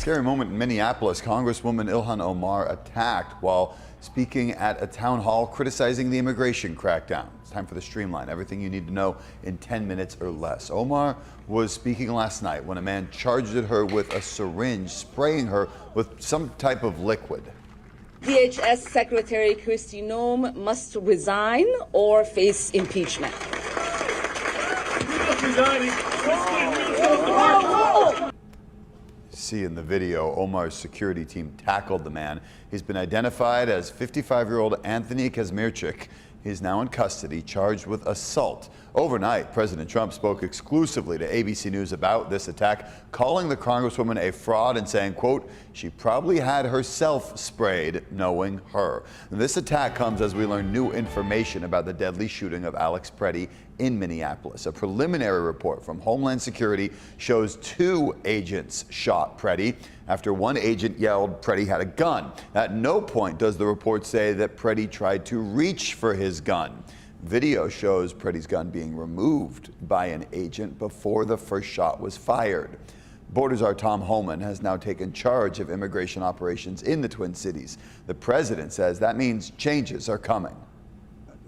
Scary moment in Minneapolis. Congresswoman Ilhan Omar attacked while speaking at a town hall criticizing the immigration crackdown. It's time for the Streamline. Everything you need to know in 10 minutes or less. Omar was speaking last night when a man charged at her with a syringe, spraying her with some type of liquid. DHS Secretary Kristi Noem must resign or face impeachment. See in the video, Omar's security team tackled the man. He's been identified as 55-year-old Anthony Kazmierczyk. He's now in custody, charged with assault. Overnight, President Trump spoke exclusively to ABC News about this attack, calling the Congresswoman a fraud and saying, quote, she probably had herself sprayed knowing her. This attack comes as we learn new information about the deadly shooting of Alex Preddy in Minneapolis. A preliminary report from Homeland Security shows 2 agents shot Preddy after one agent yelled Preddy had a gun. At no point does the report say that Preddy tried to reach for his gun. Video shows Preddy's gun being removed by an agent before the first shot was fired. Border Czar Tom Homan has now taken charge of immigration operations in the Twin Cities. The president says that means changes are coming.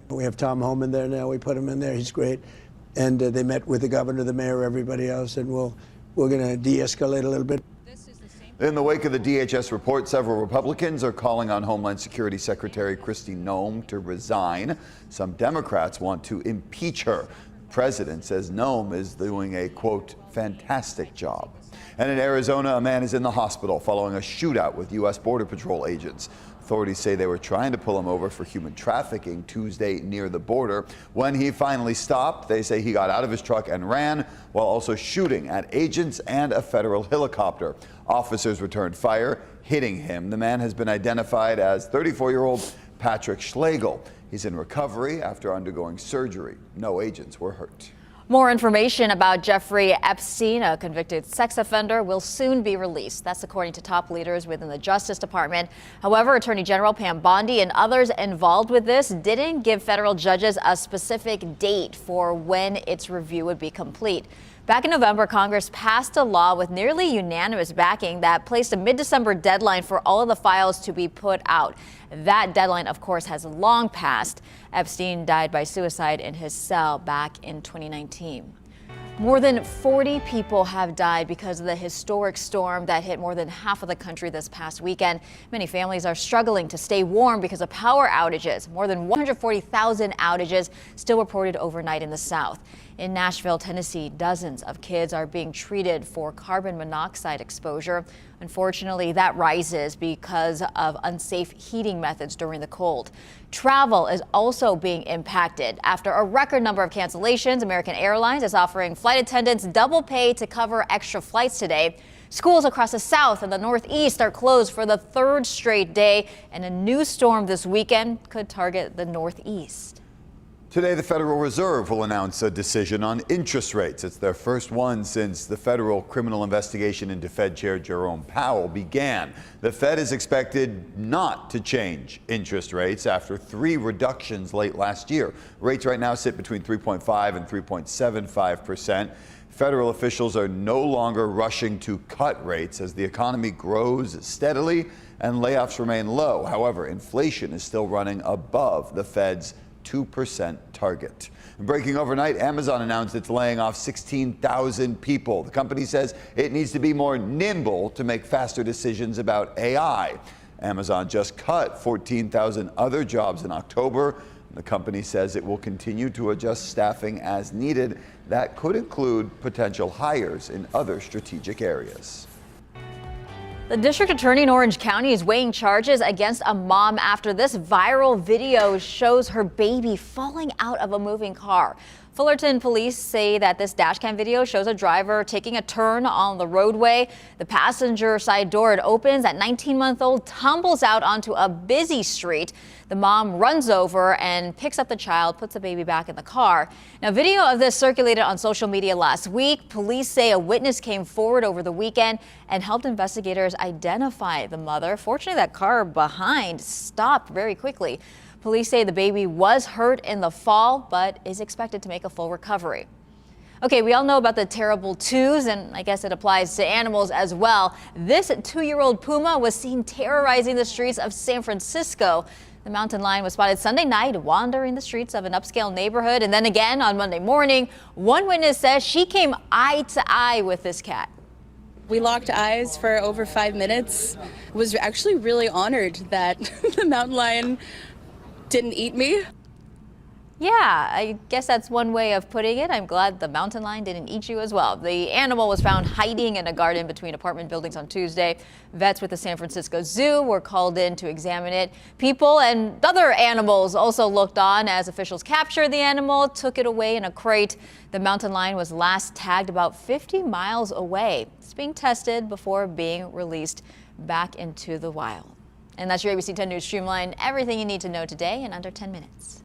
We have Tom Homan there now. We put him in there. He's great. And they met with the governor, the mayor, everybody else, and we're going to de-escalate a little bit. In the wake of the DHS report, several Republicans are calling on Homeland Security Secretary Kristi Noem to resign. Some Democrats want to impeach her. The president says Noem is doing a, quote, fantastic job. And in Arizona, a man is in the hospital following a shootout with U.S. Border Patrol agents. Authorities say they were trying to pull him over for human trafficking Tuesday near the border. When he finally stopped, they say he got out of his truck and ran while also shooting at agents and a federal helicopter. Officers returned fire, hitting him. The man has been identified as 34-year-old Patrick Schlegel. He's in recovery after undergoing surgery. No agents were hurt. More information about Jeffrey Epstein, a convicted sex offender, will soon be released. That's according to top leaders within the Justice Department. However, Attorney General Pam Bondi and others involved with this didn't give federal judges a specific date for when its review would be complete. Back in November, Congress passed a law with nearly unanimous backing that placed a mid-December deadline for all of the files to be put out. That deadline, of course, has long passed. Epstein died by suicide in his cell back in 2019. More than 40 people have died because of the historic storm that hit more than half of the country this past weekend. Many families are struggling to stay warm because of power outages. More than 140,000 outages still reported overnight in the South. In Nashville, Tennessee, dozens of kids are being treated for carbon monoxide exposure. Unfortunately, that rises because of unsafe heating methods during the cold. Travel is also being impacted. After a record number of cancellations, American Airlines is offering flight attendants double pay to cover extra flights today. Schools across the South and the Northeast are closed for the 3rd straight day, and a new storm this weekend could target the Northeast. Today, the Federal Reserve will announce a decision on interest rates. It's their first one since the federal criminal investigation into Fed Chair Jerome Powell began. The Fed is expected not to change interest rates after 3 reductions late last year. Rates right now sit between 3.5 and 3.75%. Federal officials are no longer rushing to cut rates as the economy grows steadily and layoffs remain low. However, inflation is still running above the Fed's 2% target. Breaking overnight, Amazon announced it's laying off 16,000 people. The company says it needs to be more nimble to make faster decisions about AI. Amazon just cut 14,000 other jobs in October. The company says it will continue to adjust staffing as needed. That could include potential hires in other strategic areas. The district attorney in Orange County is weighing charges against a mom after this viral video shows her baby falling out of a moving car. Fullerton police say that this dashcam video shows a driver taking a turn on the roadway. The passenger side door, it opens. That 19-month-old tumbles out onto a busy street. The mom runs over and picks up the child, puts the baby back in the car. Now, video of this circulated on social media last week. Police say a witness came forward over the weekend and helped investigators identify the mother. Fortunately, that car behind stopped very quickly. Police say the baby was hurt in the fall, but is expected to make a full recovery. Okay, we all know about the terrible twos, and I guess it applies to animals as well. This 2-year-old puma was seen terrorizing the streets of San Francisco. The mountain lion was spotted Sunday night wandering the streets of an upscale neighborhood, and then again on Monday morning. One witness says she came eye to eye with this cat. We locked eyes for over 5 minutes. Was actually really honored that the mountain lion didn't eat me. Yeah, I guess that's one way of putting it. I'm glad the mountain lion didn't eat you as well. The animal was found hiding in a garden between apartment buildings on Tuesday. Vets with the San Francisco Zoo were called in to examine it. People and other animals also looked on as officials captured the animal, took it away in a crate. The mountain lion was last tagged about 50 miles away. It's being tested before being released back into the wild. And that's your ABC 10 News Streamline. Everything you need to know today in under 10 minutes.